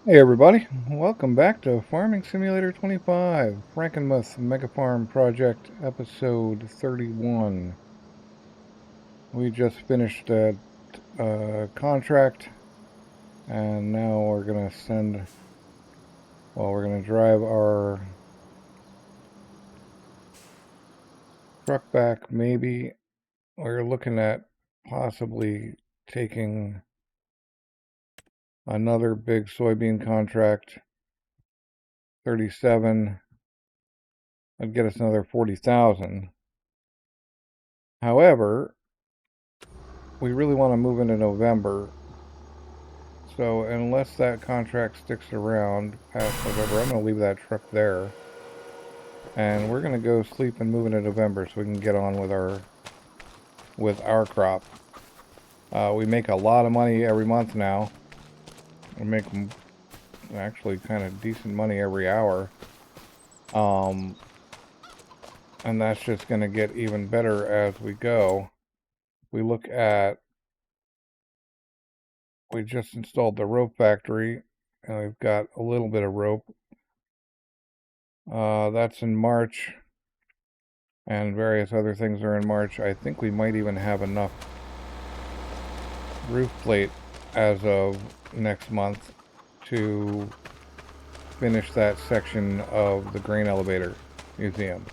Hey everybody, welcome back to Farming Simulator 25, Frankenmuth Mega Farm Project, episode 31. We just finished that contract, and now we're going to we're going to drive our truck back. Maybe we're looking at possibly taking another big soybean contract, 37. That'd get us another 40,000. However, we really want to move into November. So unless that contract sticks around past November, I'm going to leave that truck there. And we're going to go sleep and move into November so we can get on with our crop. We make a lot of money every month now. We make actually kind of decent money every hour. And that's just going to get even better as we go. We just installed the rope factory, and we've got a little bit of rope. That's in March, and various other things are in March. I think we might even have enough roof plate as of next month to finish that section of the grain elevator museum.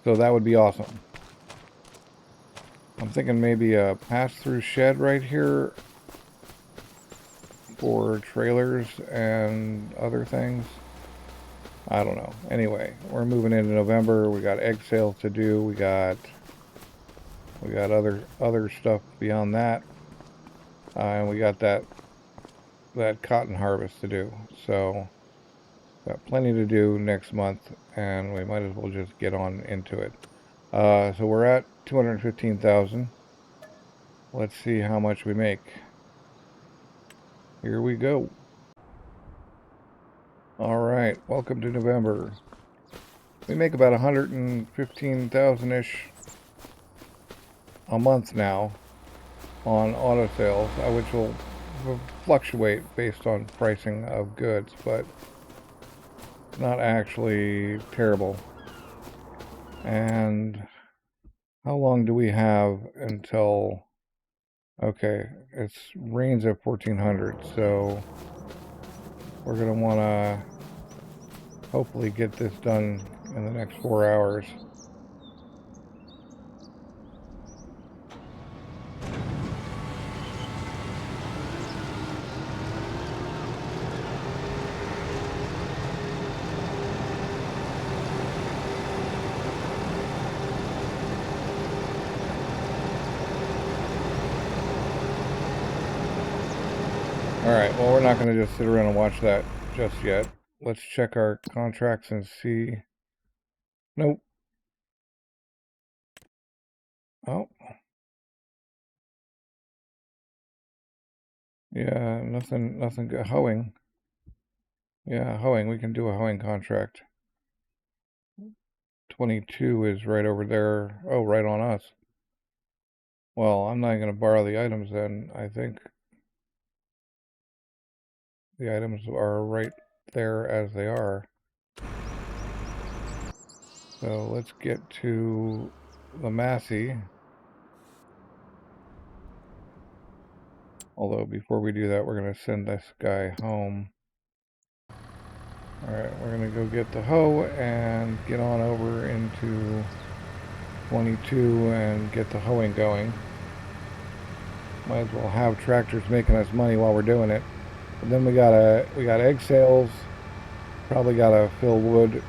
So that would be awesome. I'm thinking maybe a pass-through shed right here for trailers and other things. I don't know. Anyway, we're moving into November. We got egg sales to do. We got other stuff beyond that, and we got that cotton harvest to do. So got plenty to do next month, and we might as well just get on into it. So we're at 215,000. Let's see how much we make. Here we go. All right, welcome to November. We make about 115,000-ish a month now on auto sales, which will fluctuate based on pricing of goods, but not actually terrible. And how long do we have until... Okay, it's rains at 1400, so we're going to want to hopefully get this done in the next 4 hours. Alright, well, we're not going to just sit around and watch that just yet. Let's check our contracts and see. Nope. Oh. Yeah, nothing good. Hoeing. Yeah, hoeing. We can do a hoeing contract. 22 is right over there. Oh, right on us. Well, I'm not going to borrow the items then. I think the items are right there as they are. So let's get to the Massey. Although before we do that, we're going to send this guy home. Alright, we're going to go get the hoe and get on over into 22 and get the hoeing going. Might as well have tractors making us money while we're doing it. But then we got egg sales. Probably gotta fill wood.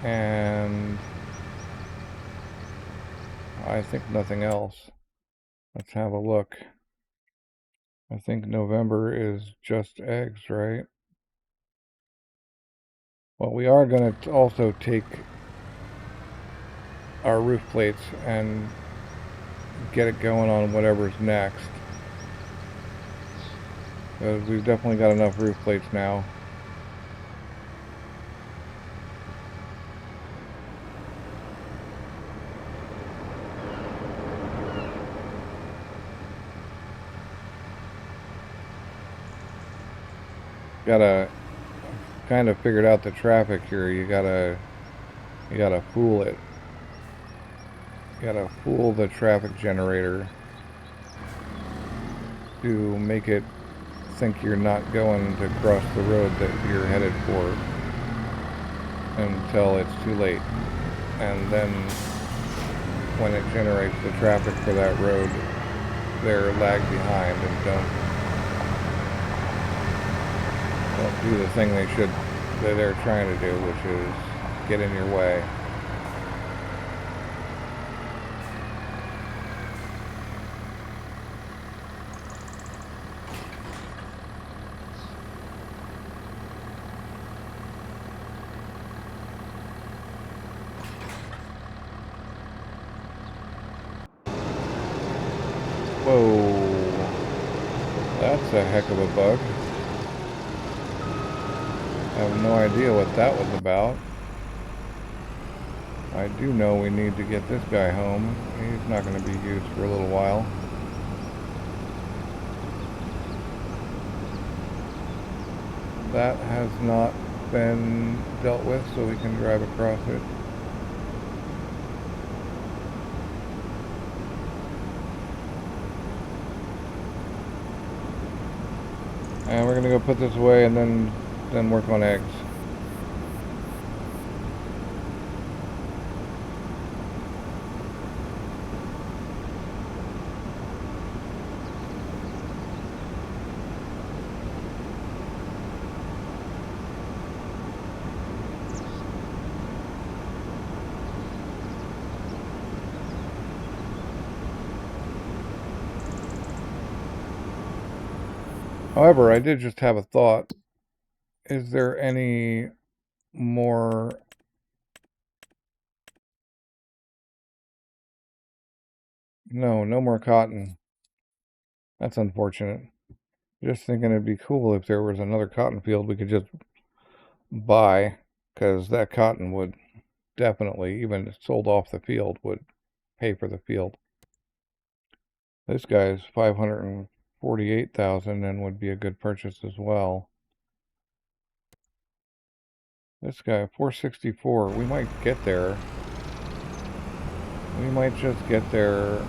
And I think nothing else. Let's have a look. I think November is just eggs, right? Well, we are going to also take our roof plates and get it going on whatever's next. Because we've definitely got enough roof plates now. Gotta kind of figured out the traffic here. You gotta fool it. You gotta fool the traffic generator to make it think you're not going to cross the road that you're headed for until it's too late. And then when it generates the traffic for that road, they're lag behind and don't do the thing that they're trying to do, which is get in your way. Whoa, that's a heck of a bug. I have no idea what that was about. I do know we need to get this guy home. He's not going to be used for a little while. That has not been dealt with, so we can drive across it. And we're going to go put this away and then work on eggs. However, I did just have a thought. Is there any more... No more cotton. That's unfortunate. Just thinking it'd be cool if there was another cotton field we could just buy, because that cotton would definitely, even sold off the field, would pay for the field. This guy's 548,000 and would be a good purchase as well. This guy, 464. We might get there. We might just get there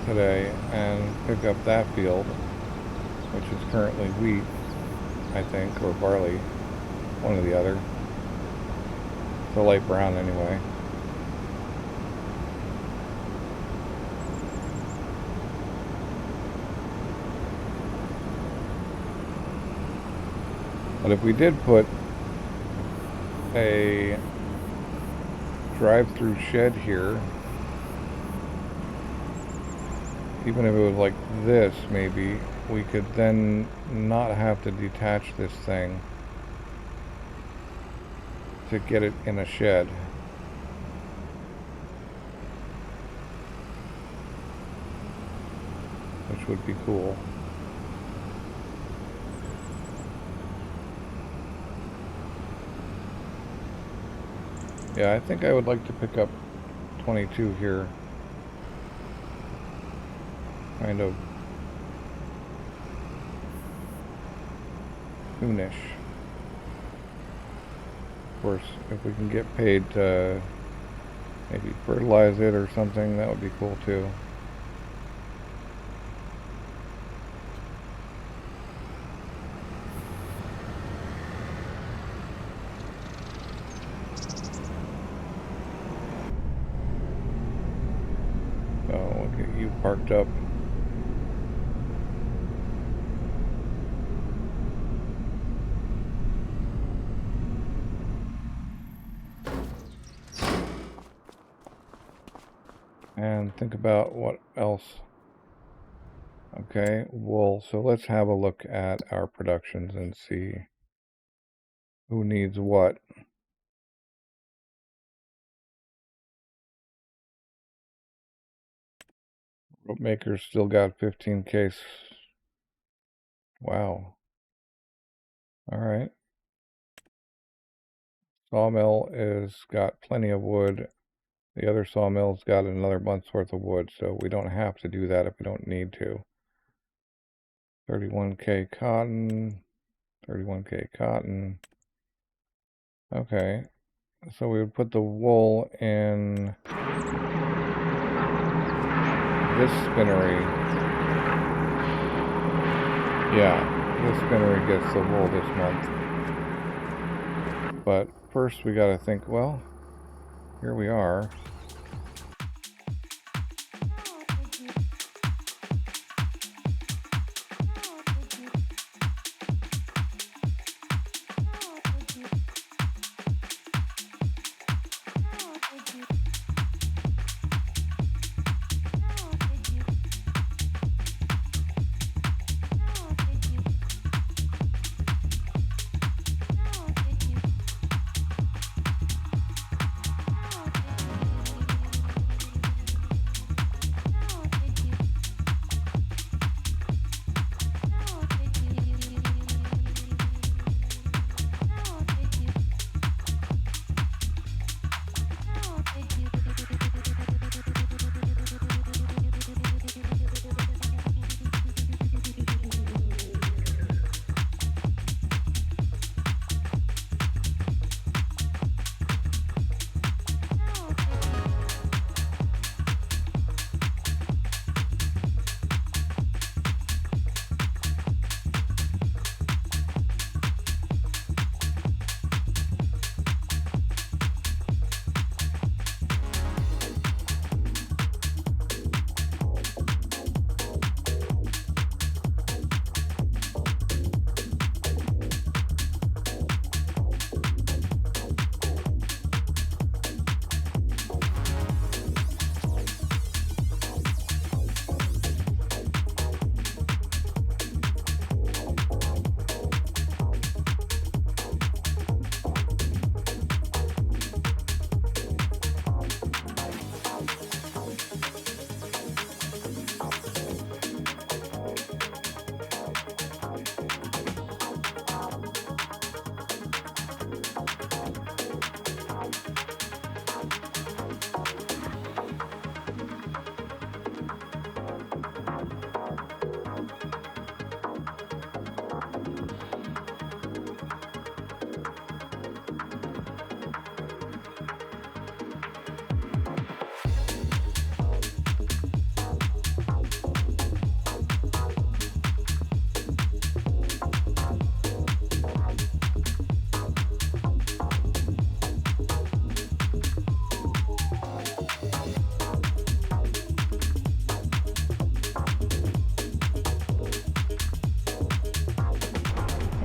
today and pick up that field, which is currently wheat, I think, or barley, one or the other. It's a light brown anyway. But if we did put a drive-through shed here, even if it was like this, maybe we could then not have to detach this thing to get it in a shed. Which would be cool. Yeah, I think I would like to pick up 22 here. Kind of soonish. Of course, if we can get paid to maybe fertilize it or something, that would be cool too. Oh, look at you parked up. And think about what else. Okay, well, so let's have a look at our productions and see who needs what. Rope maker's still got 15K. Wow. All right. Sawmill is got plenty of wood. The other sawmill's got another month's worth of wood, so we don't have to do that if we don't need to. 31K cotton, 31K cotton. Okay, so we would put the wool in this spinnery. Yeah, this spinnery gets the wool this month. But first we gotta think, well, here we are.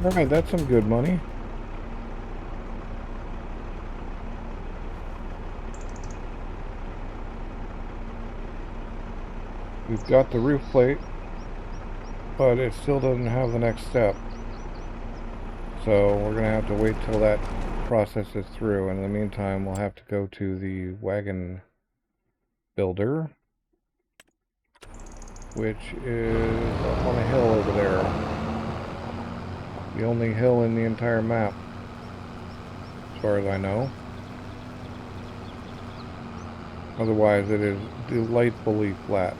Alright, that's some good money. We've got the roof plate, but it still doesn't have the next step. So we're going to have to wait till that processes through. And in the meantime, we'll have to go to the wagon builder, which is up on a hill over there. The only hill in the entire map, as far as I know. Otherwise, it is delightfully flat.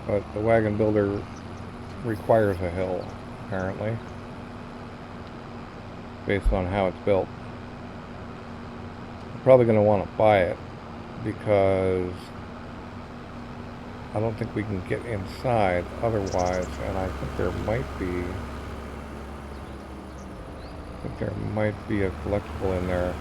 But the wagon builder requires a hill, apparently, based on how it's built. I'm probably going to want to buy it, because I don't think we can get inside otherwise, and I think there might be a collectible in there.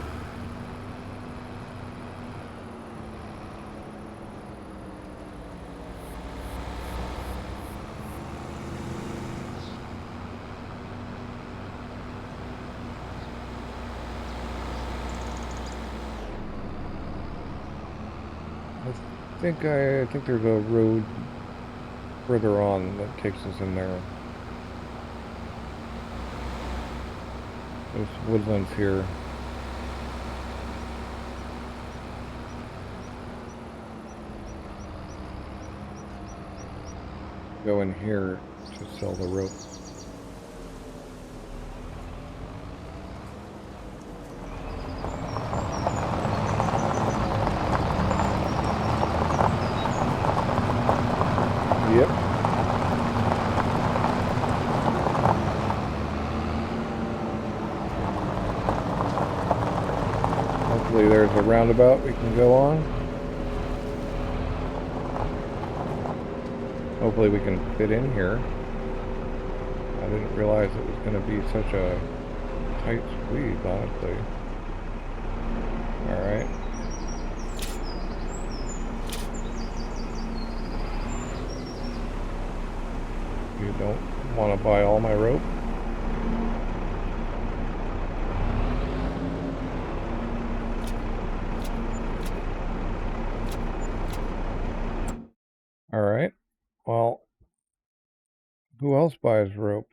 I think there's a road further on that takes us in there. There's woodlands here. Go in here to sell the rope. Hopefully there's a roundabout we can go on. Hopefully we can fit in here. I didn't realize it was going to be such a tight squeeze, honestly. Alright. You don't want to buy all my rope? Alright. Well, who else buys rope?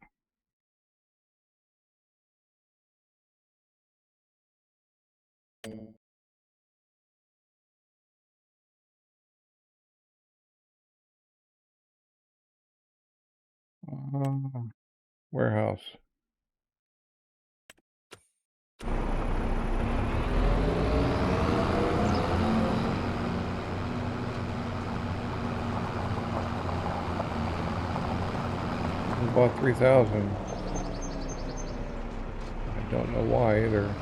Warehouse. We bought 3,000. I don't know why either.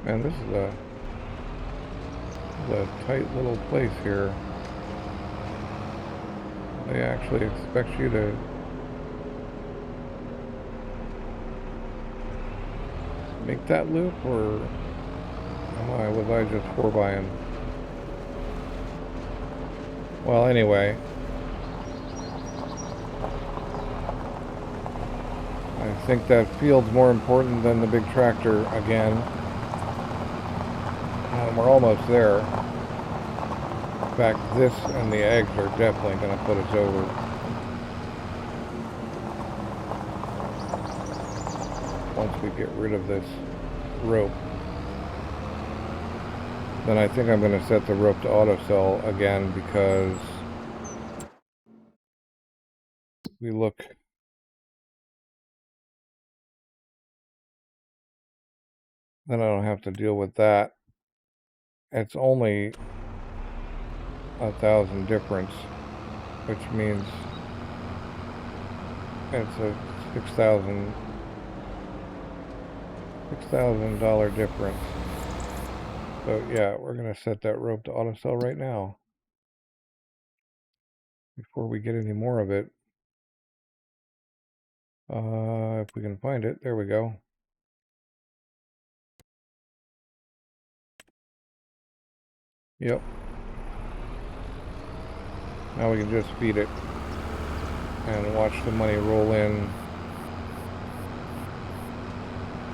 Man, this is a tight little place here. They actually expect you to make that loop, or was I just for buying? Well, anyway, I think that field's more important than the big tractor again. We're almost there. In fact, this and the eggs are definitely going to put us over. Once we get rid of this rope. Then I think I'm going to set the rope to auto sell again, because we look... Then I don't have to deal with that. It's only 1,000 difference, which means it's a $6,000 difference. So yeah, we're gonna set that rope to auto sell right now before we get any more of it. If we can find it, there we go. Yep. Now we can just feed it and watch the money roll in.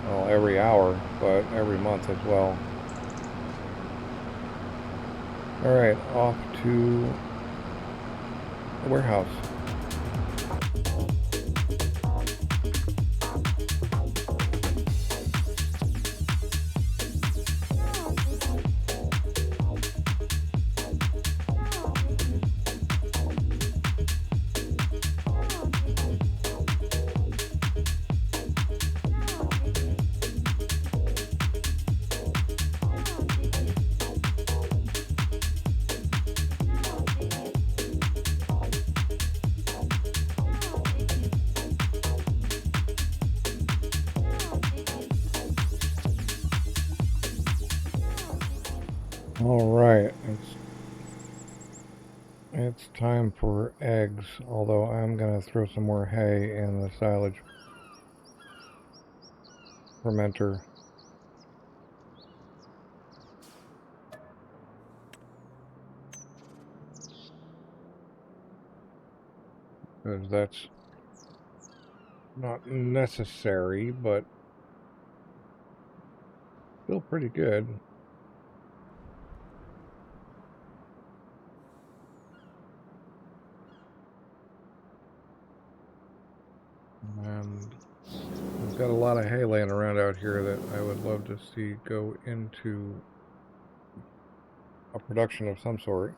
Well, every hour, but every month as well. Alright, off to the warehouse. Alright, it's time for eggs, although I'm gonna throw some more hay in the silage fermenter. Because that's not necessary, but still pretty good. And we've got a lot of hay laying around out here that I would love to see go into a production of some sort.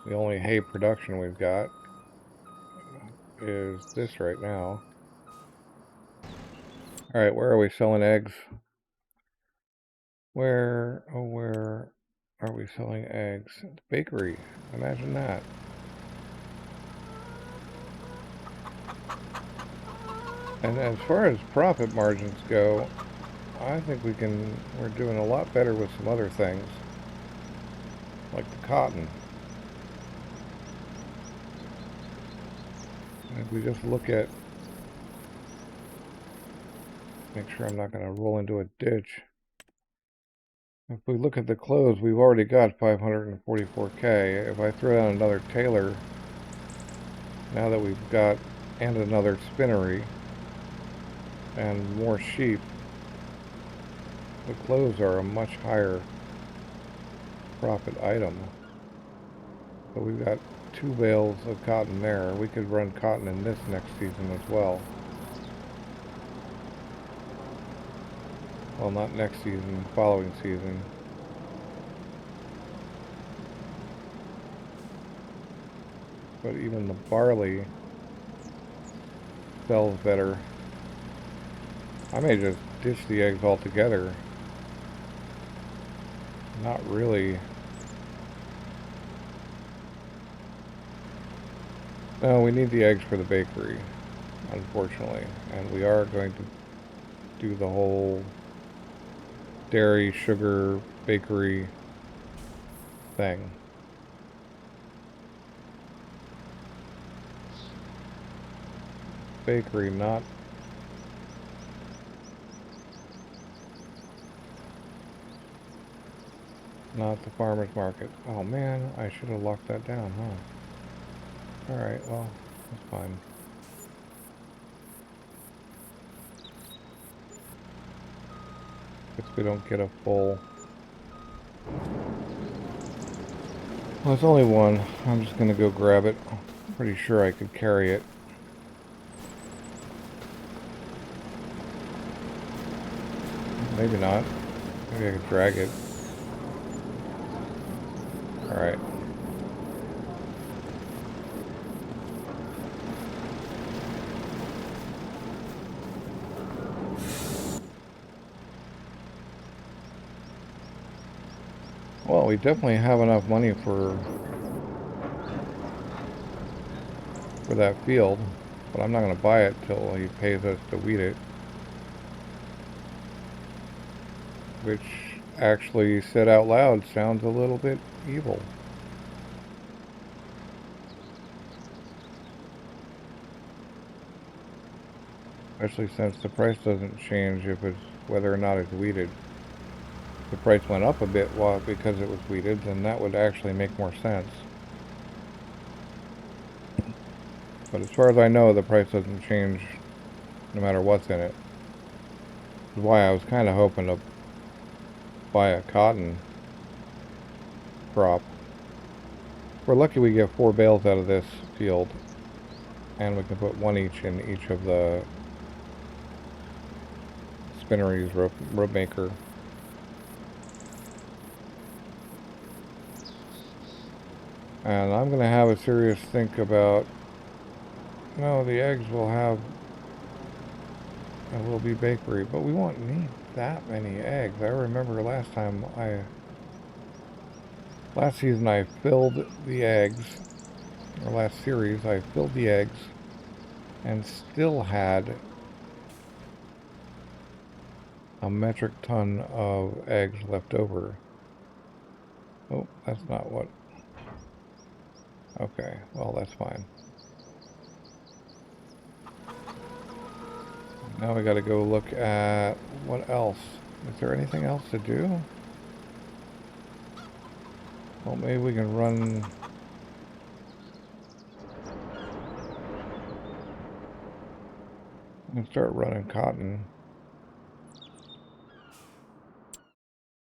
The only hay production we've got is this right now. Alright, where are we selling eggs? Where are we selling eggs? Bakery. Imagine that. And as far as profit margins go, I think we're doing a lot better with some other things, like the cotton. If we just look at, make sure I'm not going to roll into a ditch. If we look at the clothes, we've already got 544K. If I throw down another Tailor, now that we've got, and another spinnery, and more sheep, the clothes are a much higher profit item. So we've got 2 bales of cotton there. We could run cotton in this next season as well. Well, not next season, following season. But even the barley sells better. I may just ditch the eggs altogether. Not really. No, we need the eggs for the bakery, unfortunately. And we are going to do the whole dairy, sugar, bakery thing. Bakery, not the farmer's market. Oh man, I should have locked that down, huh? Alright, well, that's fine. Guess we don't get a full... Well, it's only one. I'm just gonna go grab it. Pretty sure I could carry it. Maybe not. Maybe I could drag it. Alright. Well, we definitely have enough money for that field, but I'm not going to buy it till he pays us to weed it. Which, actually, said out loud, sounds a little bit evil. Especially since the price doesn't change if it's whether or not it's weeded. If the price went up a bit because it was weeded, then that would actually make more sense. But as far as I know, the price doesn't change no matter what's in it. That's why I was kind of hoping to buy a cotton crop. We're lucky we get 4 bales out of this field, and we can put 1 each in each of the spinneries, rope maker. And I'm going to have a serious think about, no, the eggs will have, it will be bakery, but we won't need that many eggs. I remember last season I filled the eggs, or last series I filled the eggs and still had a metric ton of eggs left over. Oh, that's not what... Okay, well, that's fine. Now we gotta go look at what else. Is there anything else to do? Well, maybe we can run... We can start running cotton.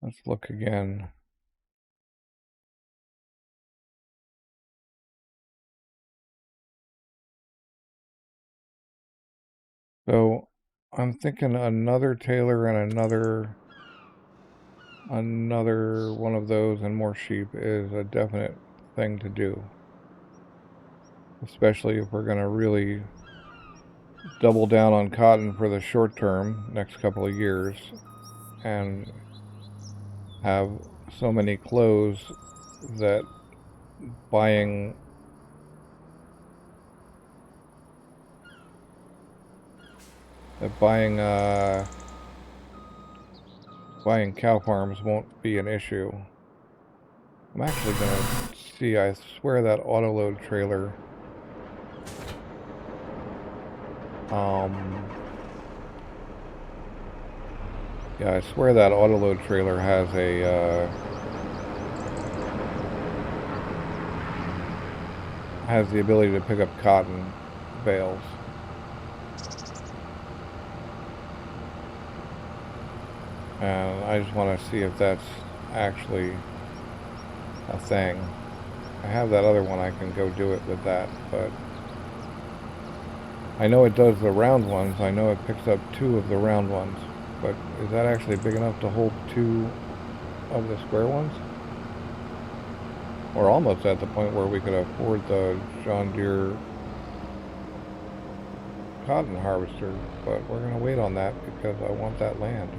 Let's look again. So, I'm thinking another Tailor and another one of those and more sheep is a definite thing to do. Especially if we're gonna really double down on cotton for the short term, next couple of years, and have so many clothes that buying buying cow farms won't be an issue. I'm actually gonna see, I swear that autoload trailer, yeah, I swear that autoload trailer has has the ability to pick up cotton bales. And I just want to see if that's actually a thing. I have that other one, I can go do it with that, but I know it does the round ones. I know it picks up 2 of the round ones, but is that actually big enough to hold 2 of the square ones? We're almost at the point where we could afford the John Deere cotton harvester, but we're going to wait on that because I want that land.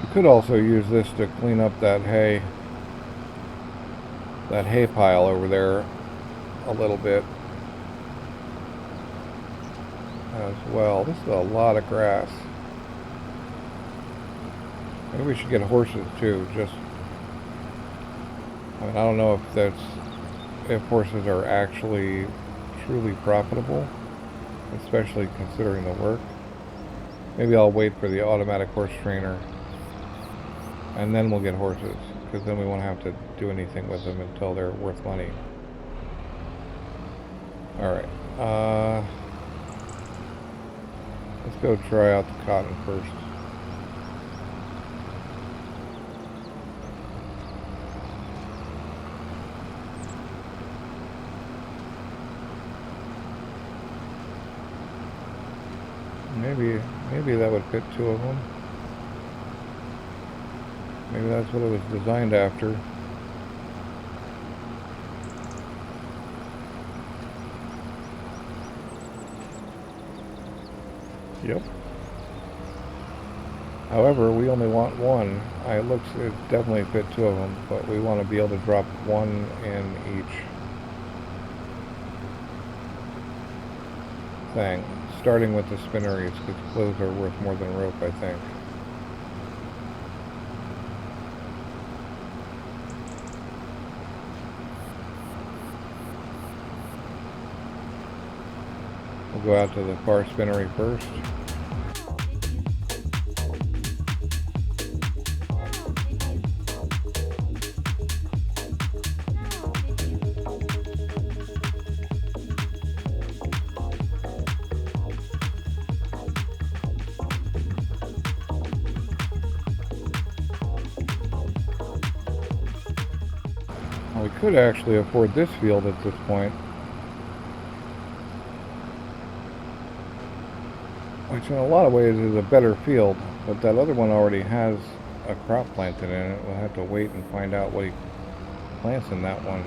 You could also use this to clean up that hay pile over there a little bit as well. This is a lot of grass. Maybe we should get horses too. I mean, I don't know if horses are actually truly profitable, especially considering the work. Maybe I'll wait for the automatic horse trainer and then we'll get horses, because then we won't have to do anything with them until they're worth money. Alright, let's go try out the cotton first. Maybe that would fit 2 of them. Maybe that's what it was designed after. Yep. However, we only want 1. It definitely fit 2 of them, but we want to be able to drop 1 in each thing. Starting with the spinneries, because clothes are worth more than rope, I think. We'll go out to the far spinnery first. We could actually afford this field at this point, which in a lot of ways is a better field, but that other one already has a crop planted in it. We'll have to wait and find out what he plants in that one.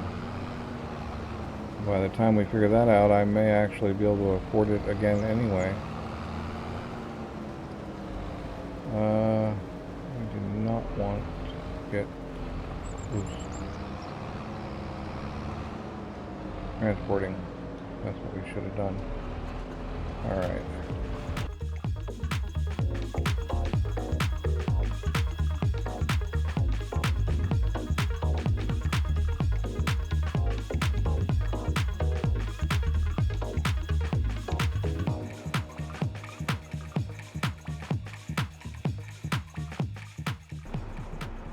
By the time we figure that out, I may actually be able to afford it again anyway. I do not want to get loose. Transporting. That's what we should have done. Alright.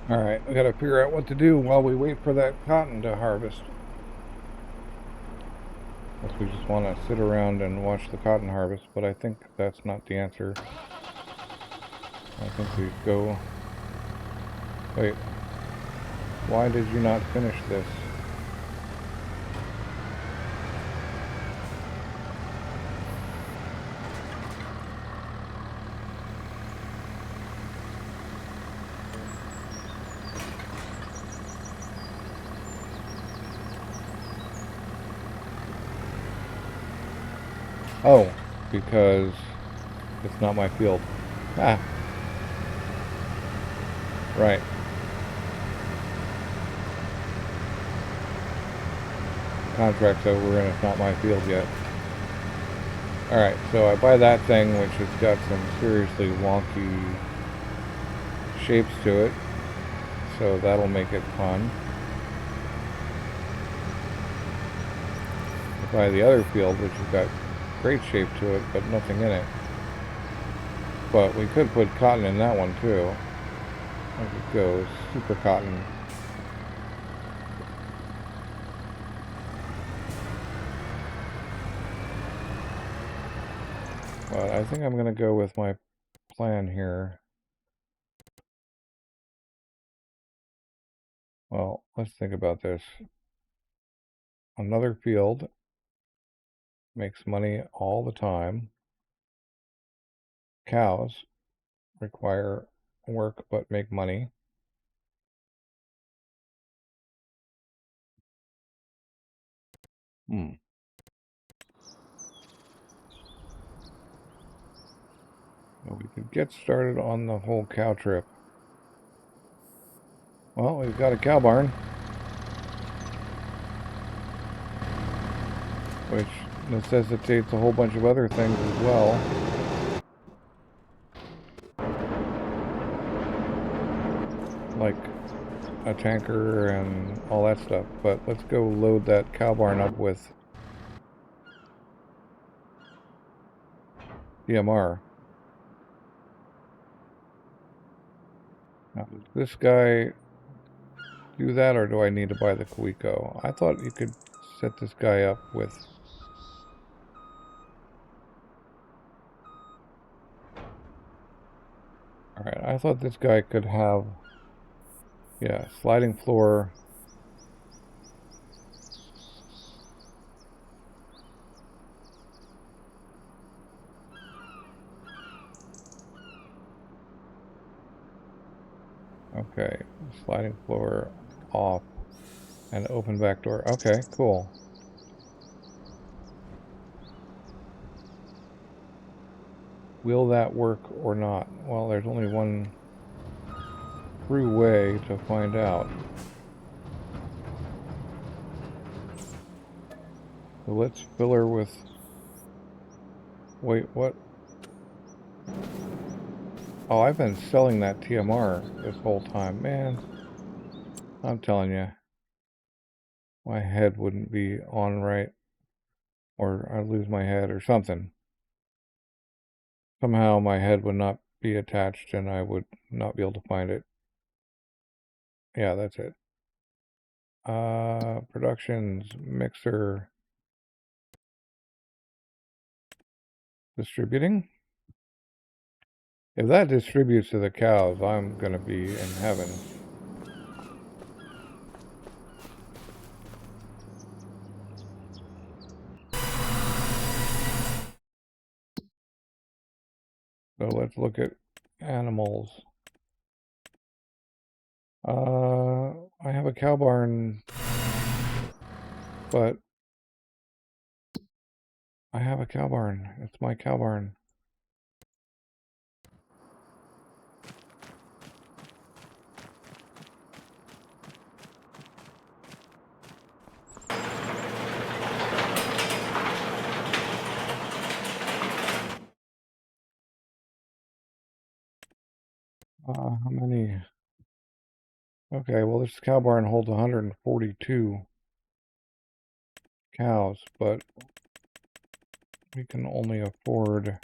Alright, we gotta figure out what to do while we wait for that cotton to harvest. Unless we just want to sit around and watch the cotton harvest, but I think that's not the answer. I think we go... Wait. Why did you not finish this? Oh, because it's not my field. Ah. Right. Contract's over and it's not my field yet. Alright, so I buy that thing, which has got some seriously wonky shapes to it. So that'll make it fun. I buy the other field, which has got great shape to it, but nothing in it. But we could put cotton in that one too. As it goes, super cotton. But I think I'm going to go with my plan here. Well, let's think about this. Another field makes money all the time. Cows require work but make money. We could get started on the whole cow trip. Well, we've got a cow barn, which necessitates a whole bunch of other things as well. Like a tanker and all that stuff. But let's go load that cow barn up with DMR. Now, does this guy do that, or do I need to buy the Kuiko? I thought you could set this guy up with... Alright, I thought this guy could have... Yeah, sliding floor. Okay, sliding floor off and open back door. Okay, cool. Will that work or not? Well, there's only one true way to find out. So let's fill her with... Wait, what? Oh, I've been selling that TMR this whole time. Man, I'm telling you, my head wouldn't be on right, or I'd lose my head or something. Somehow my head would not be attached and I would not be able to find it. Yeah, that's it. Productions, mixer, distributing. If that distributes to the cows, I'm gonna be in heaven. So let's look at animals. I have a cow barn, but I have a cow barn. It's my cow barn. How many? Okay, well, this cow barn holds 142 cows, but we can only afford...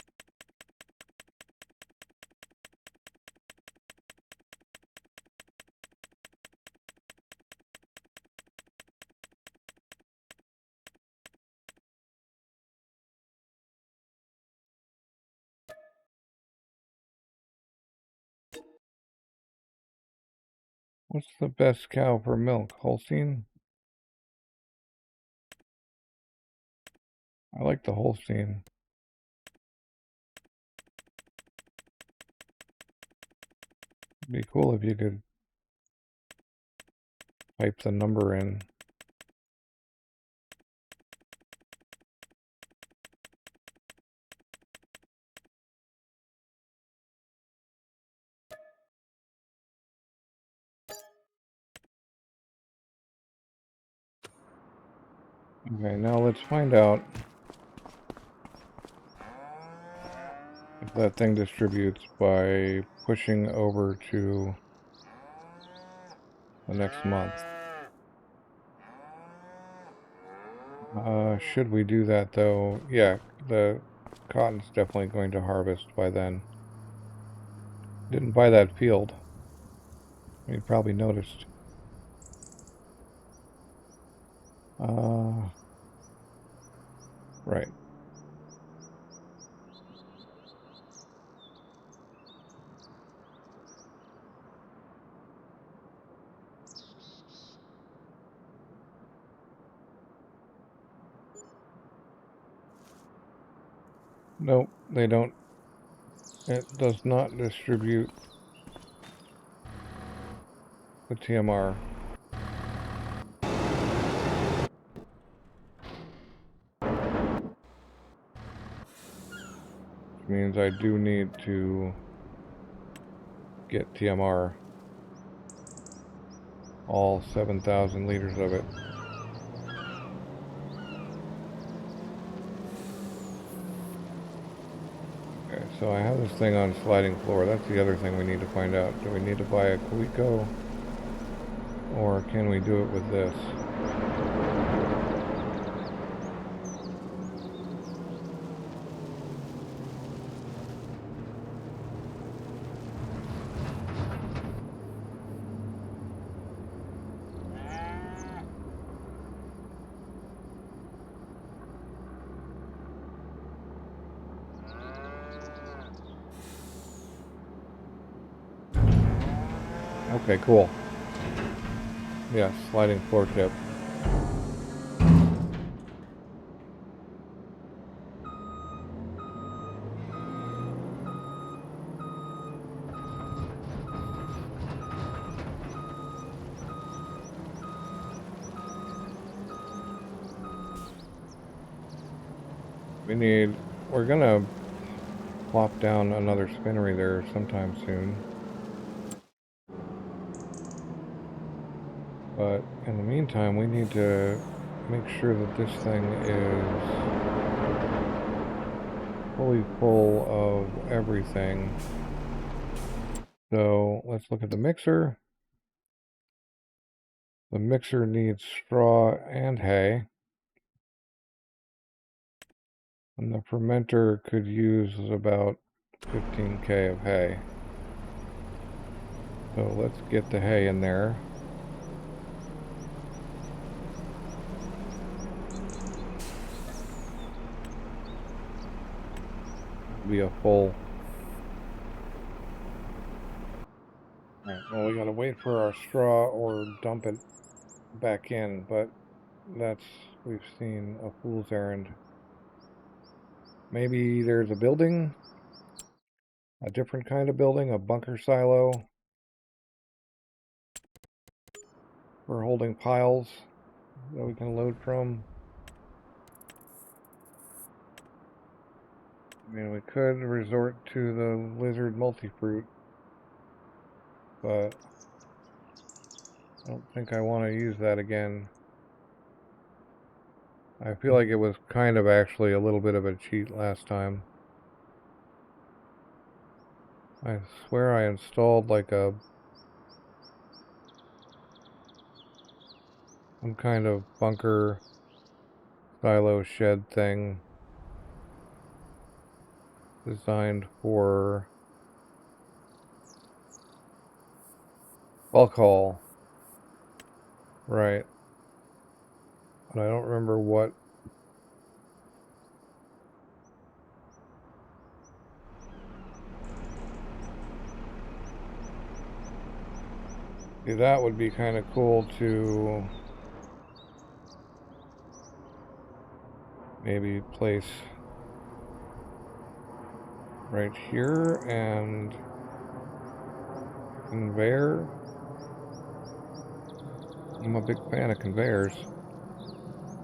What's the best cow for milk? Holstein? I like the Holstein. It'd be cool if you could type the number in. Okay, now let's find out if that thing distributes by pushing over to the next month. Should we do that though? Yeah, the cotton's definitely going to harvest by then. Didn't buy that field. You probably noticed. Right. Nope, they don't. It does not distribute the TMR. Which means I do need to get TMR. All 7,000 liters of it. Okay, so I have this thing on sliding floor. That's the other thing we need to find out. Do we need to buy a Coleco? Or can we do it with this? Okay, cool. Yeah, sliding floor tip. We're gonna plop down another spinnery there sometime soon. But in the meantime, we need to make sure that this thing is fully full of everything. So let's look at the mixer. The mixer needs straw and hay. And the fermenter could use about 15K of hay. So let's get the hay in there. Be a full. Alright, well, we gotta wait for our straw or dump it back in, but we've seen a fool's errand. Maybe there's a building, a different kind of building, a bunker silo for holding piles that we can load from. I mean, we could resort to the lizard multi-fruit, but I don't think I want to use that again. I feel like it was kind of actually a little bit of a cheat last time. I swear I installed like some kind of bunker silo shed thing designed for bulk haul. Right. But I don't remember what. See, that would be kind of cool to maybe place right here and conveyor. I'm a big fan of conveyors.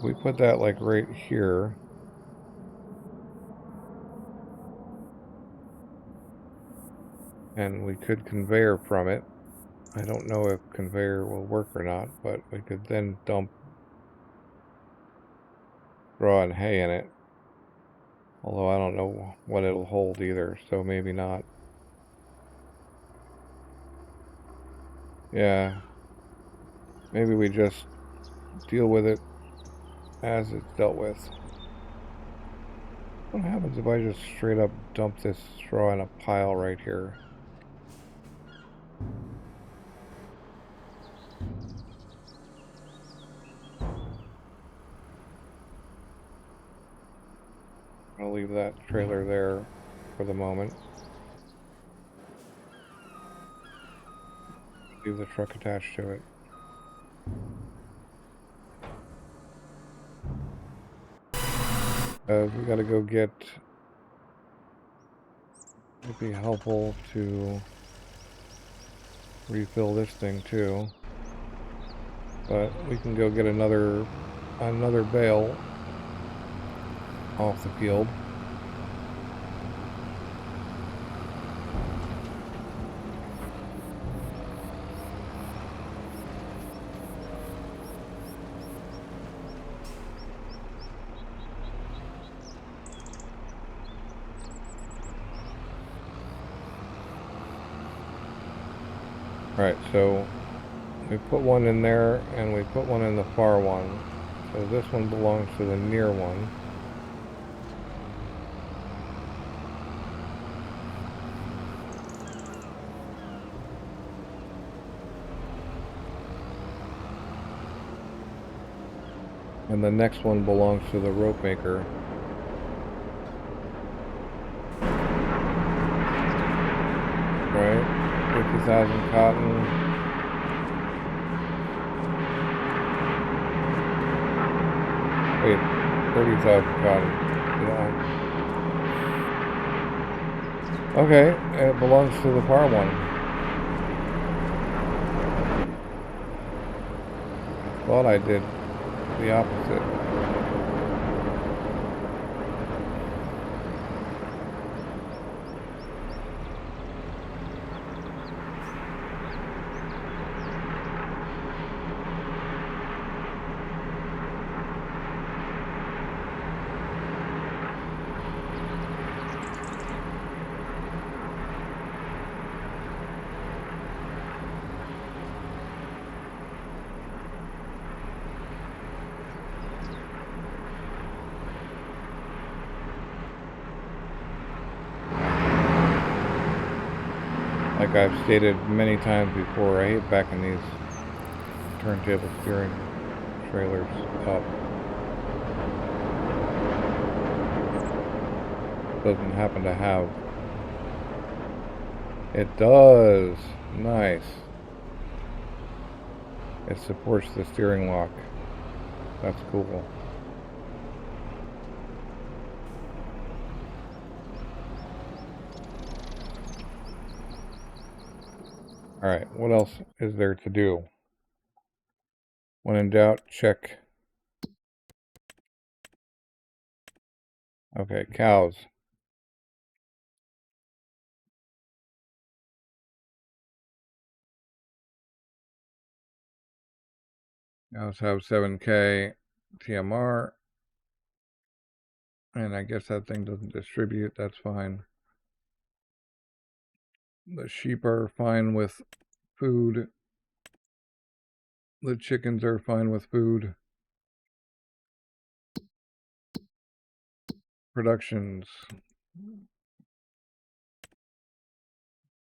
We put that like right here. And we could conveyor from it. I don't know if conveyor will work or not, but we could then dump straw and hay in it. Although I don't know what it'll hold either, so maybe not. Yeah, maybe we just deal with it as it's dealt with. What happens if I just straight up dump this straw in a pile right here? I'll leave that trailer there for the moment. Leave the truck attached to it. We gotta go get... It'd be helpful to refill this thing too. But we can go get another bale off the field. Alright, so we put one in there and we put one in the far one. So this one belongs to the near one. And the next one belongs to the rope maker. Right? 50,000 cotton. Wait, 30,000 cotton. Yeah. Okay, it belongs to the far one. Thought I did the opposite. Like I've stated many times before, I hate backing these turntable steering trailers up. Doesn't happen to have. It does. Nice. It supports the steering lock. That's cool. Alright, what else is there to do? When in doubt, check. Okay, cows. Cows have 7K TMR. And I guess that thing doesn't distribute, that's fine. The sheep are fine with food. The chickens are fine with food. Productions.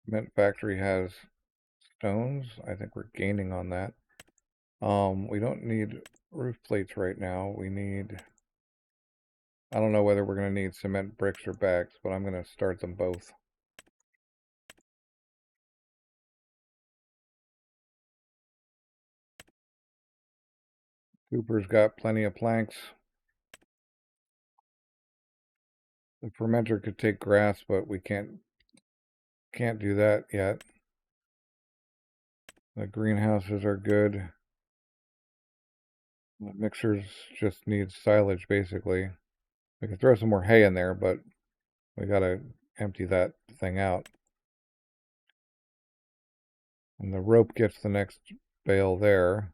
Cement factory has stones. I think we're gaining on that. We don't need roof plates right now. We need... I don't know whether we're going to need cement bricks or bags, but I'm going to start them both. Cooper's got plenty of planks. The fermenter could take grass, but we can't do that yet. The greenhouses are good. The mixers just need silage, basically. We can throw some more hay in there, but we gotta empty that thing out. And the rope gets the next bale there.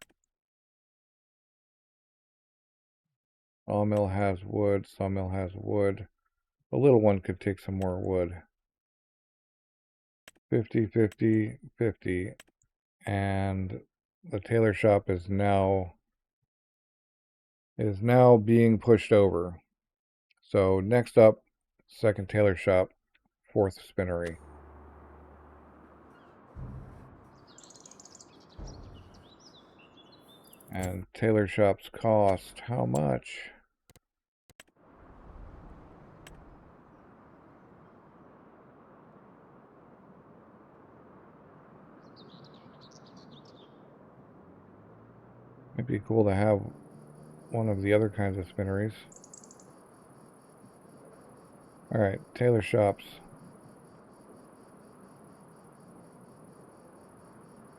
Sawmill has wood. Sawmill has wood. The little one could take some more wood. 50, 50, 50. And the tailor shop is now being pushed over. So next up, second tailor shop, fourth spinnery. And tailor shops cost how much? It'd be cool to have one of the other kinds of spinneries. Alright, tailor shops.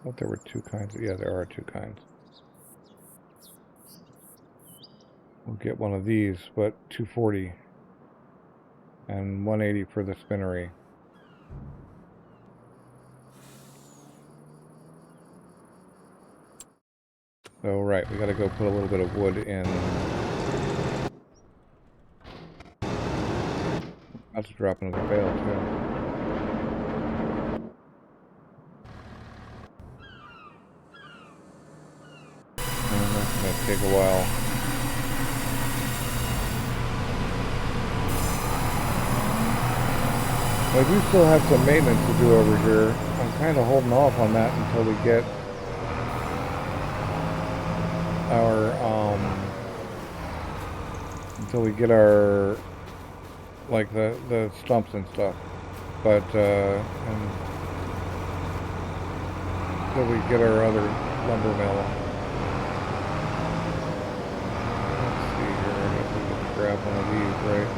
I thought there were two kinds. Yeah, there are two kinds. We'll get one of these, but 240 and 180 for the spinnery. So, right, we gotta go put a little bit of wood in. That's dropping into the bale, too. And that's gonna take a while. I do still have some maintenance to do over here. I'm kind of holding off on that until we get our like the stumps and stuff, but until we get our other lumber mill. Let's see here. I guess we can grab one of these, right?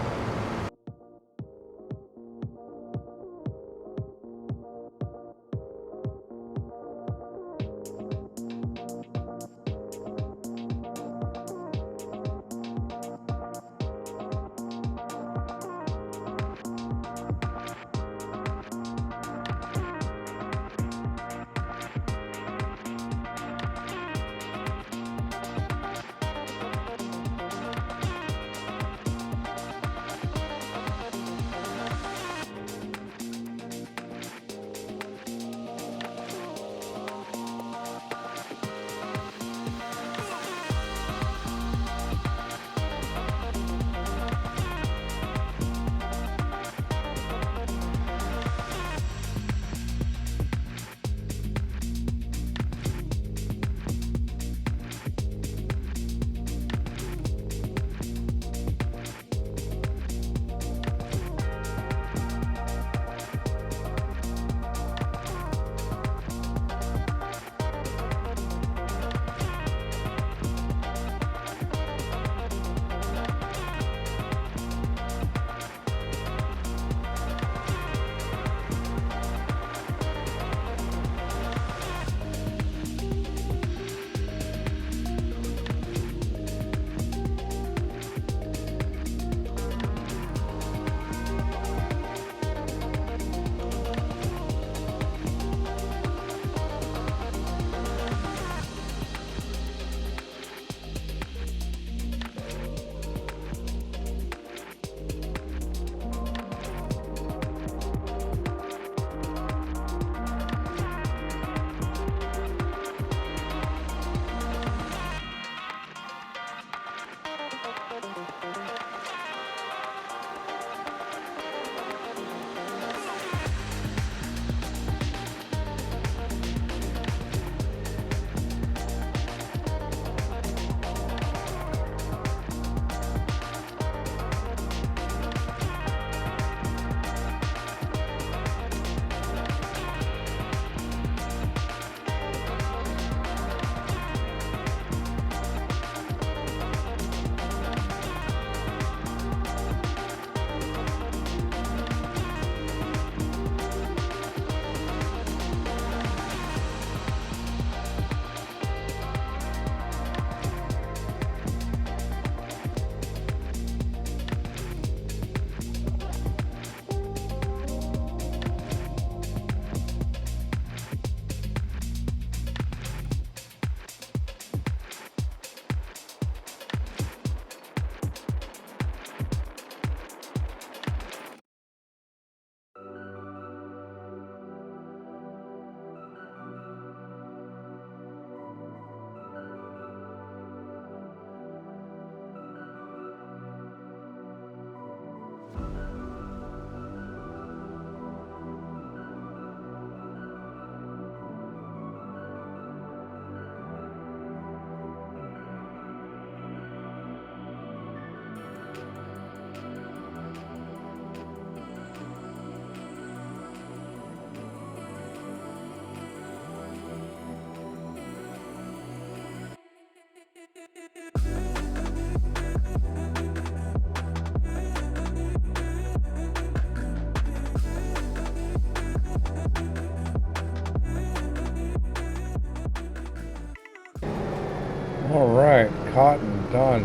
All right, cotton done.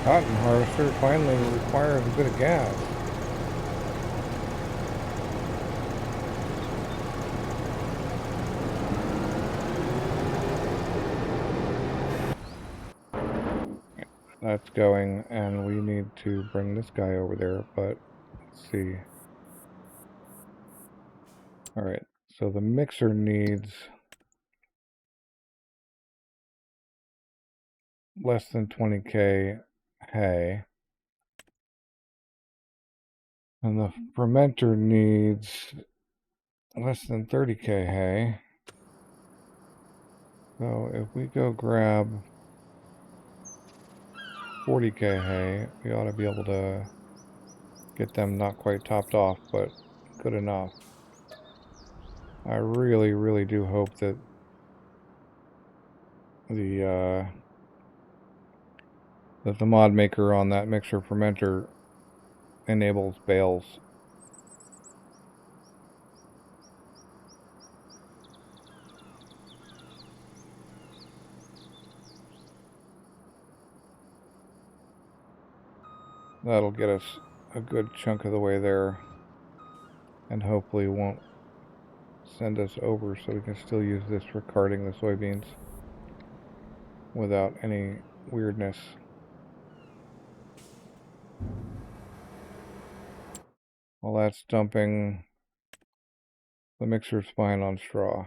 Cotton harvester finally requires a bit of gas. That's going, and we need to bring this guy over there, but let's see. All right, so the mixer needs less than 20k hay, and the fermenter needs less than 30k hay. So if we go grab 40k hay, we ought to be able to get them not quite topped off, but good enough. I really, really do hope that the mod maker on that mixer fermenter enables bales. That'll get us a good chunk of the way there, and hopefully won't send us over, so we can still use this for carting the soybeans without any weirdness. Well, that's dumping the mixer's fine on straw.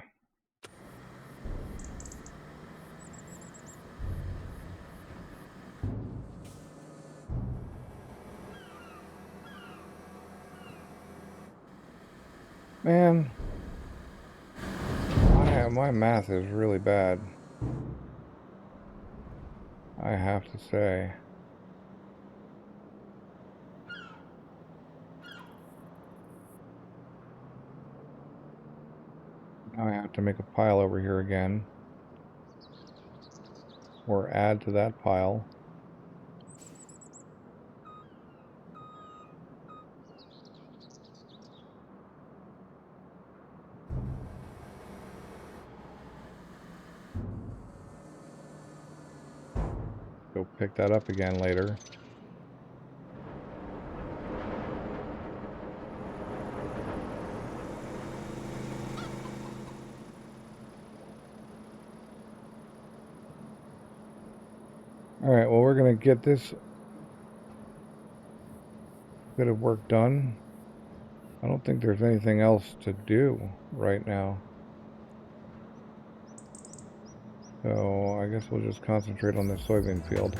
Man, my math is really bad, I have to say. Now I have to make a pile over here again, or add to that pile. Go pick that up again later. Alright, well, we're going to get this bit of work done. I don't think there's anything else to do right now. So I guess we'll just concentrate on this soybean field.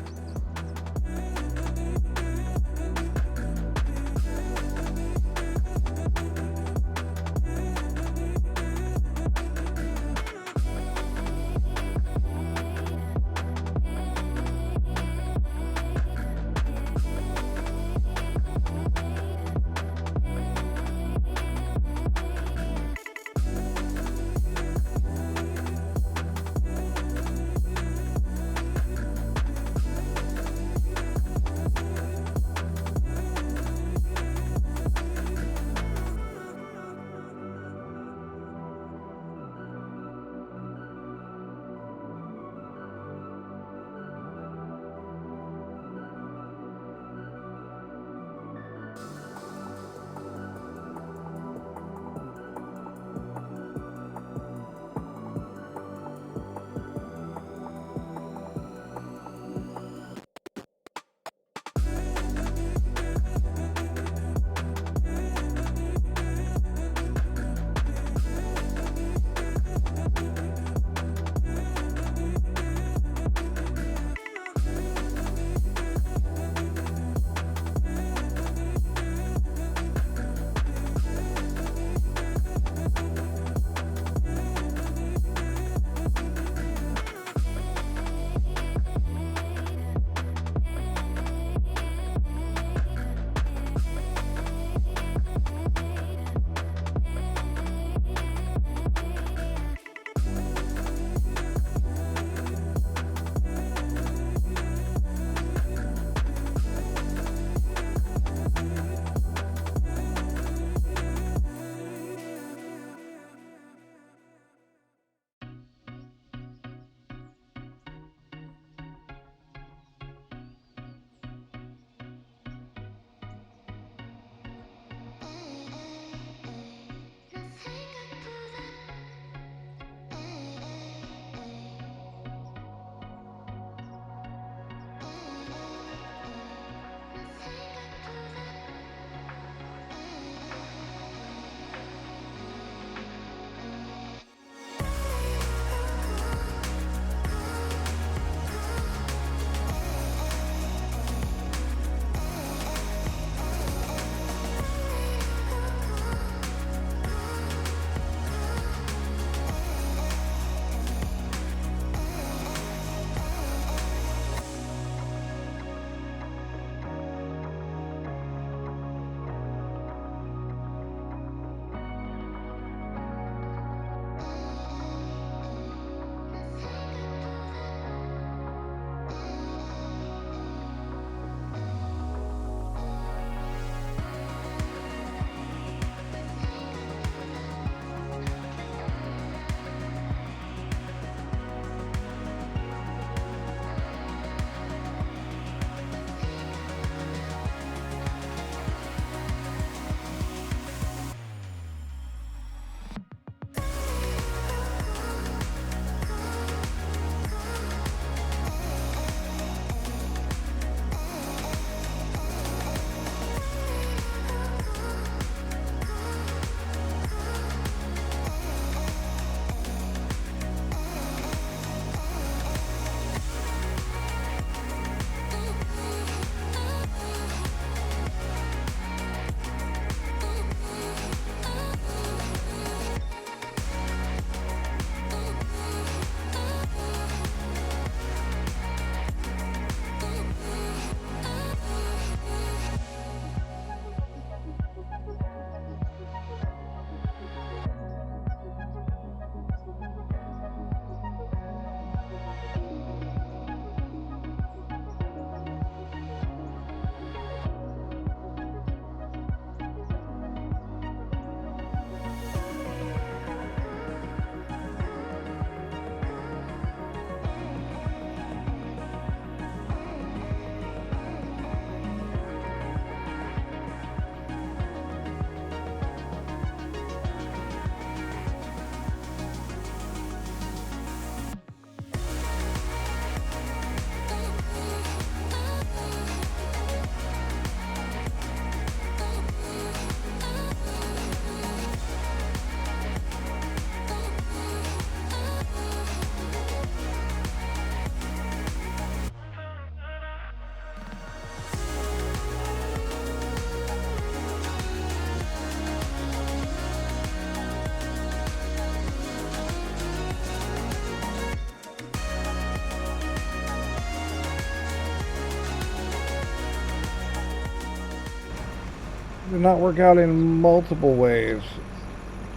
did not work out in multiple ways.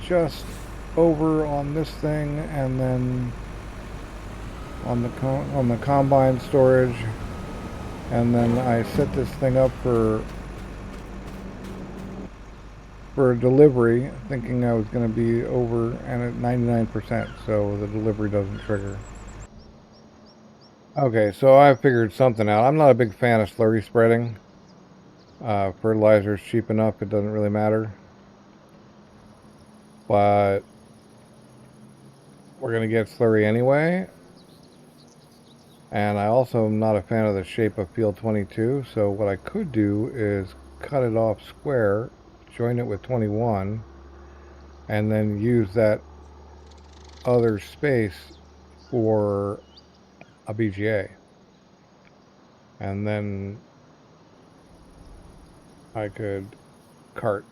Just over on this thing, and then on the combine storage, and then I set this thing up for a delivery, thinking I was going to be over and at 99%, so the delivery doesn't trigger. Okay, so I figured something out. I'm not a big fan of slurry spreading. Fertilizer's cheap enough, it doesn't really matter. But we're going to get slurry anyway. And I also am not a fan of the shape of field 22, so what I could do is cut it off square, join it with 21, and then use that other space for a BGA. And then I could cart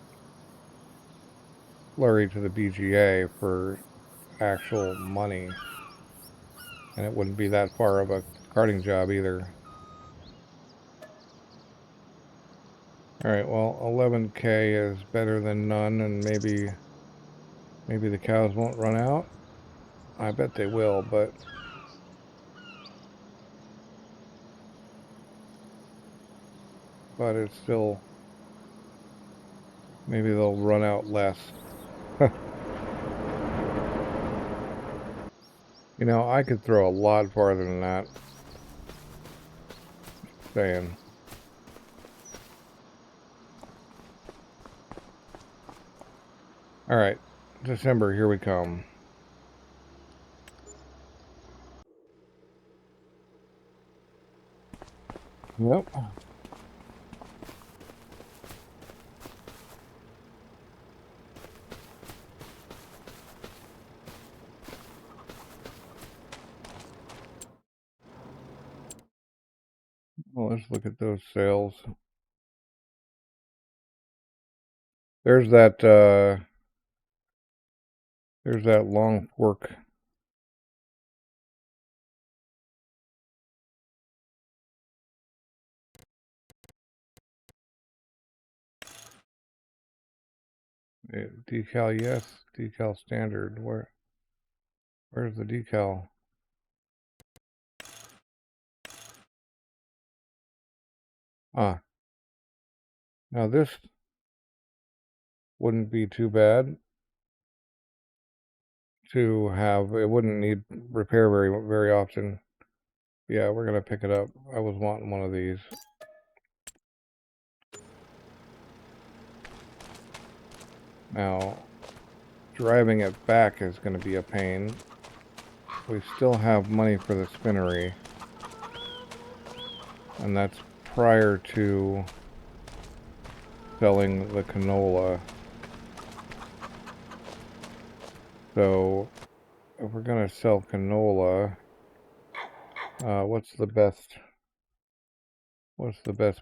slurry to the BGA for actual money. And it wouldn't be that far of a carting job either. Alright, well, 11K is better than none, and maybe the cows won't run out. I bet they will, but it's still, maybe they'll run out less. You know, I could throw a lot farther than that. Saying. Alright, December, here we come. Yep. Well, let's look at those sales. There's that long fork. Decal yes, decal standard. Where's the decal? Ah. Now this wouldn't be too bad to have. It wouldn't need repair very often. Yeah, we're gonna pick it up. I was wanting one of these. Now, driving it back is going to be a pain. We still have money for the spinnery, and that's prior to selling the canola. So, if we're going to sell canola, what's the best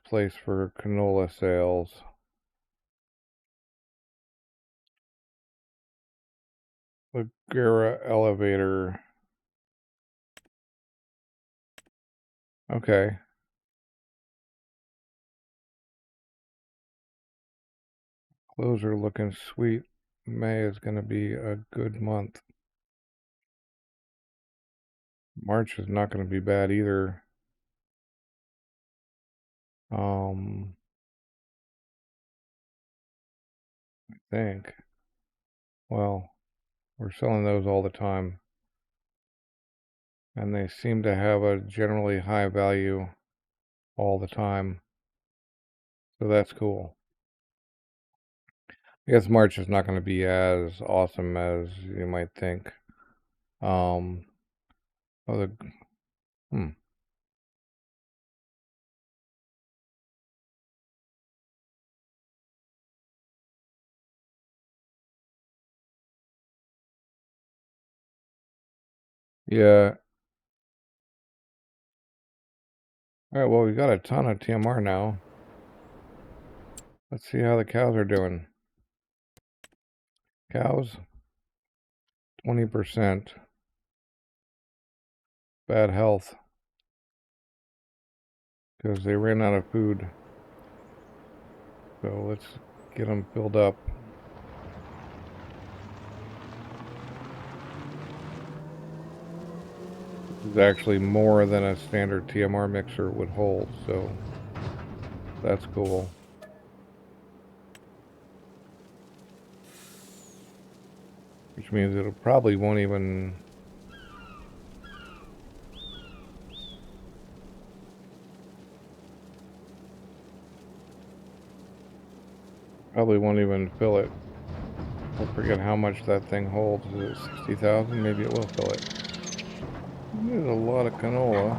place for canola sales? The Gara elevator. Okay. Clothes are looking sweet. May is going to be a good month. March is not going to be bad either. I think. Well, we're selling those all the time. And they seem to have a generally high value all the time. So that's cool. I guess March is not going to be as awesome as you might think. Oh, yeah. All right, well, we got a ton of TMR now. Let's see how the cows are doing. Cows, 20%. Bad health. Because they ran out of food. So let's get them filled up. This is actually more than a standard TMR mixer would hold, so that's cool. Which means it'll probably won't even fill it. I forget how much that thing holds. Is it 60,000? Maybe it will fill it. There's a lot of canola.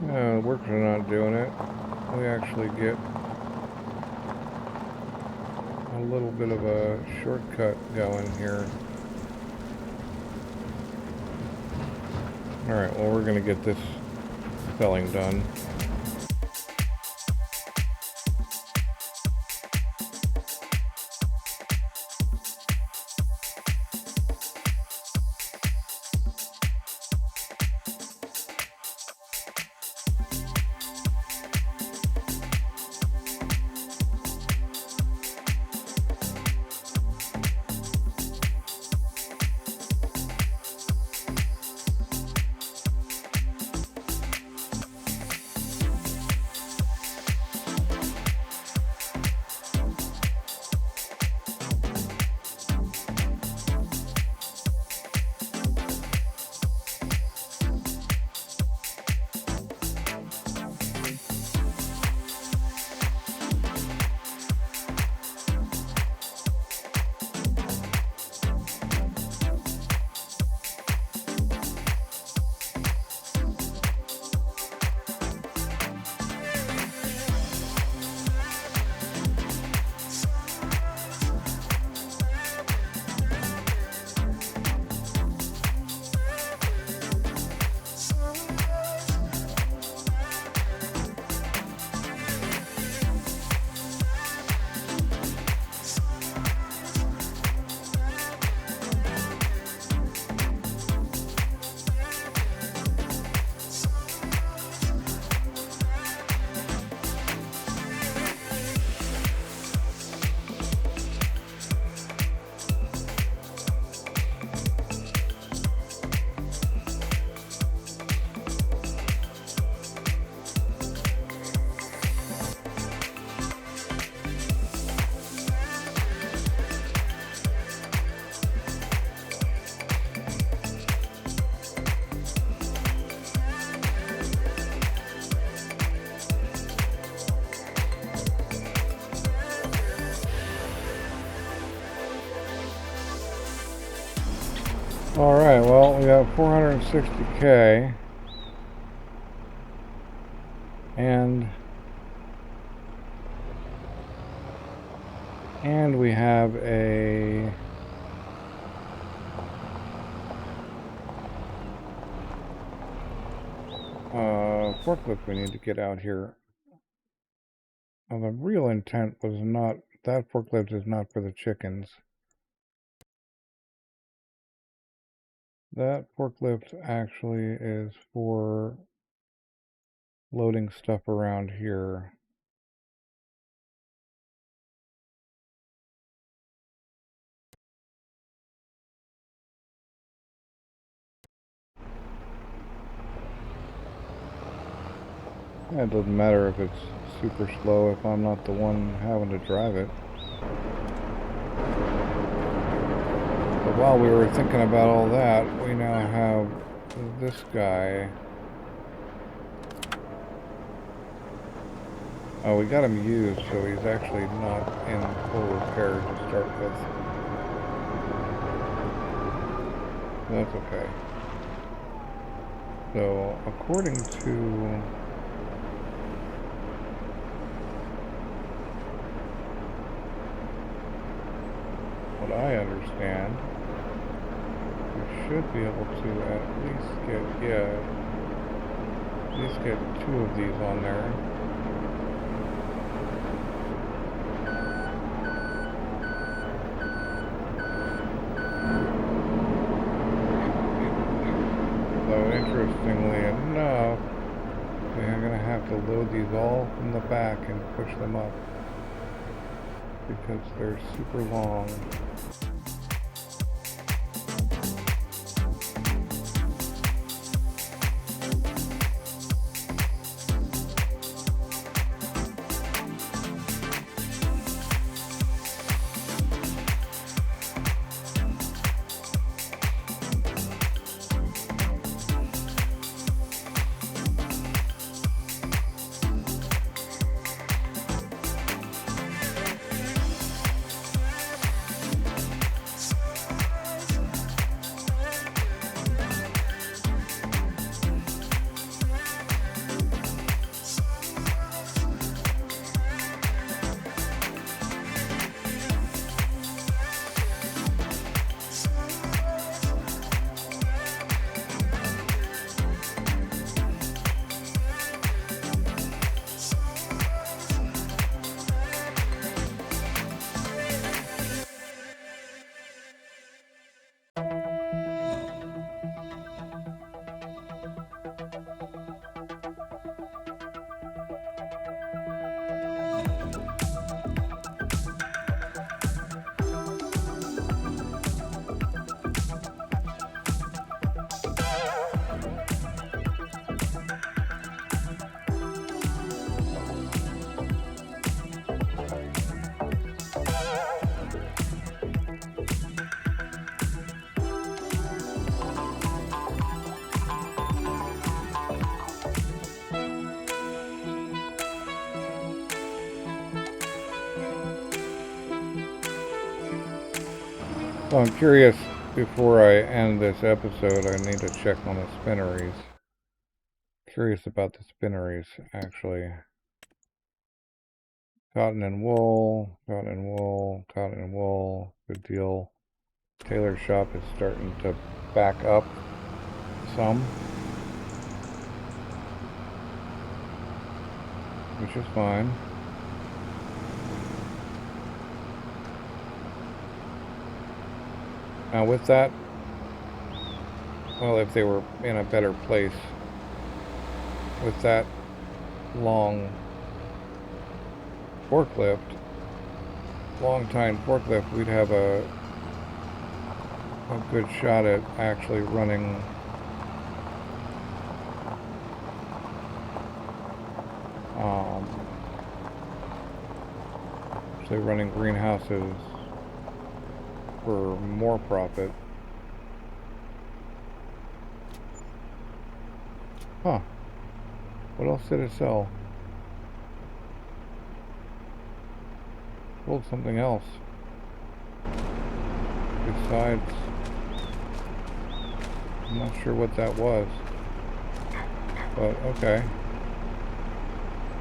The workers are not doing it. We actually get a little bit of a shortcut going here. Alright, well, we're going to get this felling done. Alright, well, we got 460K. And we have a forklift we need to get out here. Well, the real intent was not, that forklift is not for the chickens. That forklift actually is for loading stuff around here. Yeah, it doesn't matter if it's super slow if I'm not the one having to drive it. But while we were thinking about all that, we now have this guy. Oh, we got him used, so he's actually not in full repair to start with. That's okay. So, according to what I understand, we should be able to at least get, at least get 2 of these on there. Interestingly enough, we're going to have to load these all from the back and push them up. because they're super long. So I'm curious, before I end this episode, I need to check on the spinneries. Curious about the spinneries, actually. Cotton and wool, cotton and wool, cotton and wool, good deal. Tailor shop is starting to back up some, which is fine. Now with that, well, if they were in a better place, with that long forklift, long tine forklift, we'd have a good shot at actually running greenhouses for more profit. Huh. What else did it sell? Sold something else. Besides, I'm not sure what that was. But okay.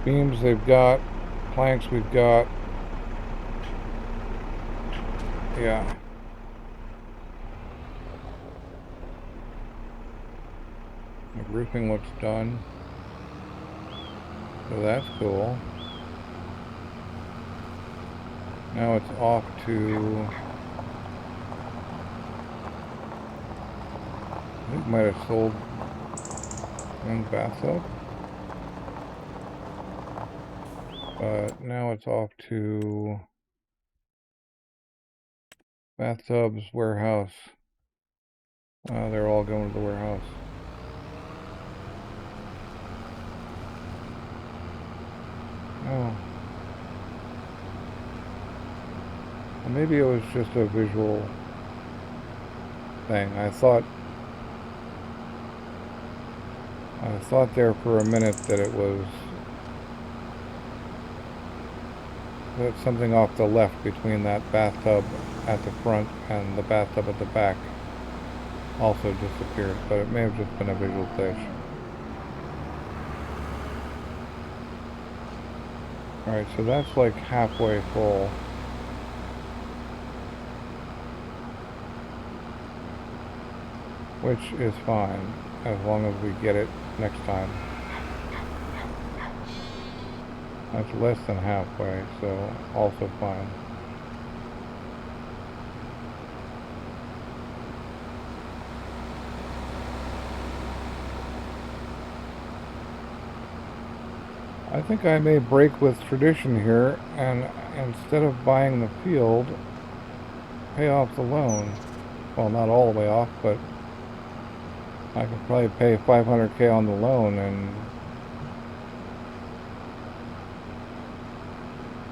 Beams they've got. Planks we've got. Yeah. The roofing looks done. So that's cool. Now it's off to... I think might have sold one bathtub. But now it's off to bathtubs, warehouse. They're all going to the warehouse. Oh. Well, maybe it was just a visual thing. I thought there for a minute that it was something off the left between that bathtub at the front and the bathtub at the back also disappeared, but it may have just been a visual glitch. Alright, so that's like halfway full. Which is fine, as long as we get it next time. That's less than halfway, so also fine. I think I may break with tradition here, and instead of buying the field, pay off the loan. Well, not all the way off, but I could probably pay 500K on the loan and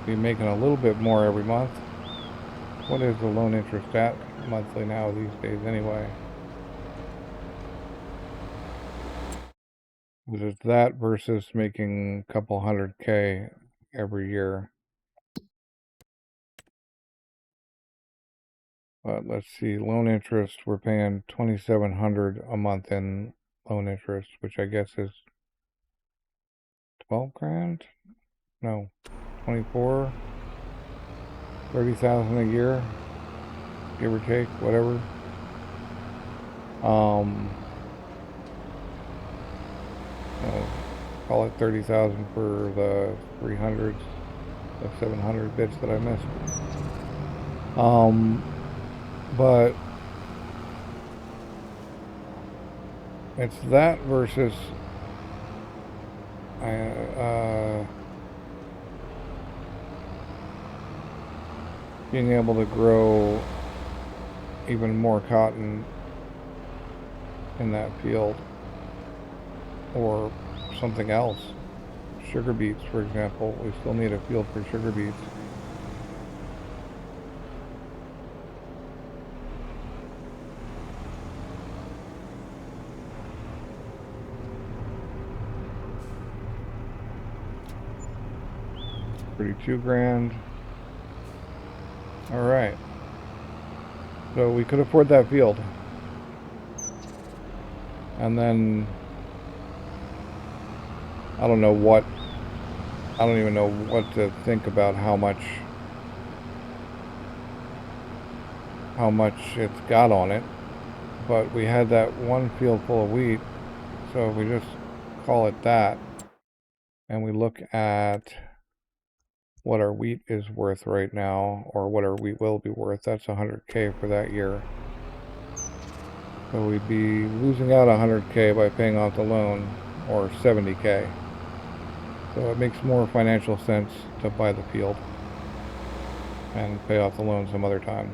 be making a little bit more every month. What is the loan interest at monthly now these days anyway? Is that versus making a couple 100K every year? But let's see, loan interest, we're paying 2,700 a month in loan interest, which I guess is 12 grand? No, 24, 30,000 a year, give or take, whatever. Call it 30,000 for the 300s, the 700 bits that I missed. But it's that versus being able to grow even more cotton in that field, or something else. Sugar beets, for example. We still need a field for sugar beets. $32 grand. All right. So we could afford that field. And then I don't even know what to think about how much it's got on it. But we had that one field full of wheat, so if we just call it that, and we look at what our wheat is worth right now, or what our wheat will be worth, that's 100K for that year. So we'd be losing out 100K by paying off the loan, or 70K. So it makes more financial sense to buy the field and pay off the loan some other time.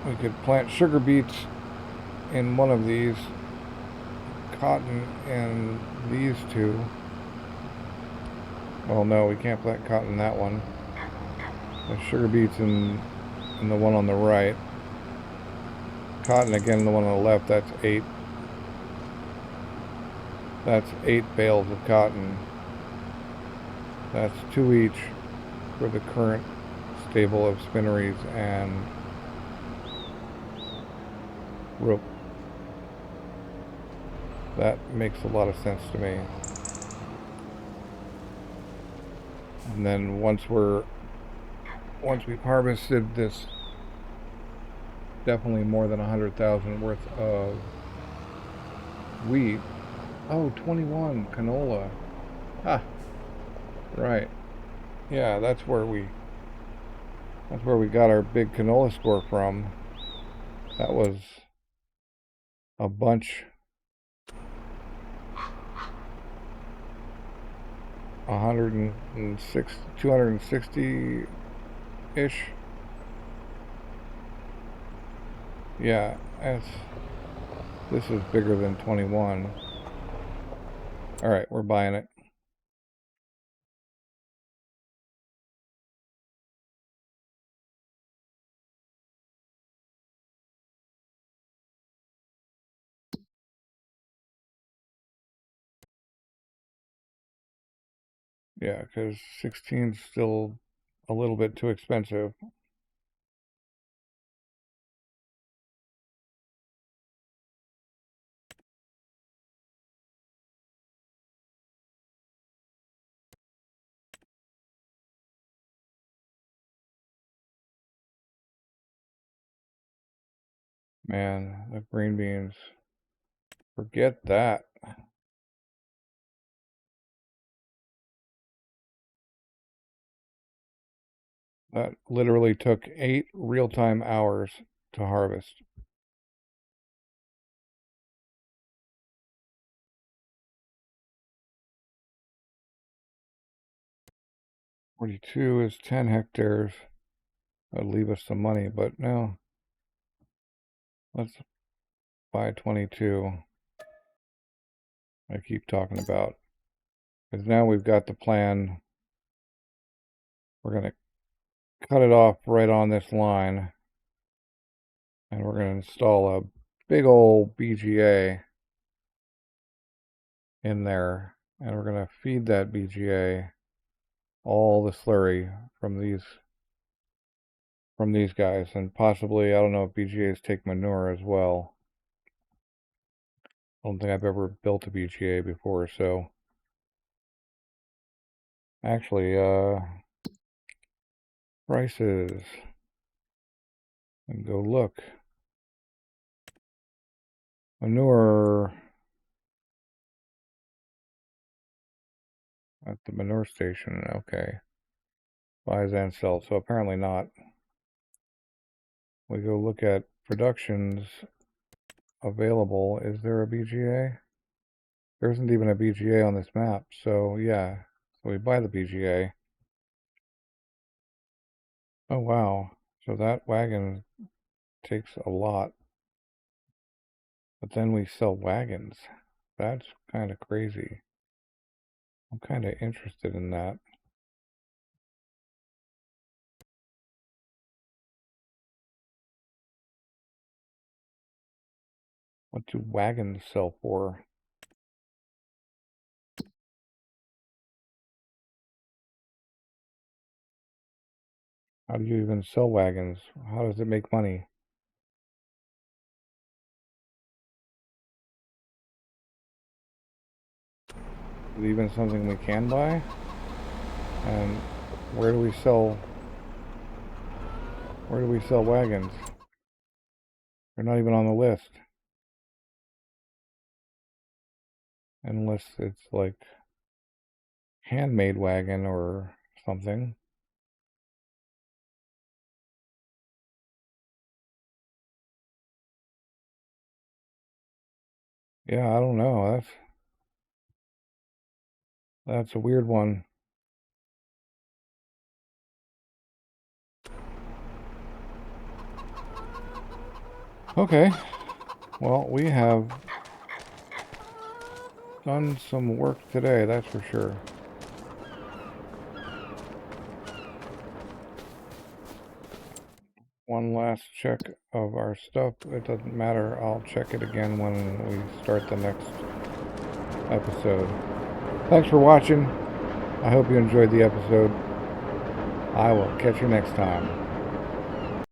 We could plant sugar beets in one of these, cotton in these two. Well, no, we can't plant cotton in that one. The sugar beets in the one on the right. Cotton again in the one on the left. That's 8. That's 8 bales of cotton. That's 2 each for the current stable of spinneries and rope. That makes a lot of sense to me. And then once we've harvested this, definitely more than 100,000 worth of wheat. Oh, 21 canola. Ah, right. Yeah, that's where we got our big canola score from. That was a bunch. 106, 260-ish. Yeah, this is bigger than 21. All right, we're buying it. Yeah, because 16's still a little bit too expensive. Man, the green beans, forget that. That literally took 8 real-time hours to harvest. $42 is 10 hectares. That'd leave us some money, but no. Let's buy 22. I keep talking about. Because now we've got the plan. We're going to cut it off right on this line. And we're going to install a big old BGA in there. And we're going to feed that BGA all the slurry from these guys. And possibly, I don't know if BGAs take manure as well. I don't think I've ever built a BGA before, so actually, prices, and go look. Manure at the manure station, okay. Buys and sells, so apparently not. We go look at productions available. Is there a BGA? There isn't even a BGA on this map, so yeah. So we buy the BGA. Oh wow, so that wagon takes a lot. But then we sell wagons. That's kind of crazy. I'm kind of interested in that. What do wagons sell for? How do you even sell wagons? How does it make money? Is it even something we can buy? And where do we sell wagons? They're not even on the list. Unless it's like handmade wagon or something. Yeah, I don't know. That's a weird one. Okay. Well, we have done some work today, that's for sure. One last check of our stuff. It doesn't matter. I'll check it again when we start the next episode. Thanks for watching. I hope you enjoyed the episode. I will catch you next time.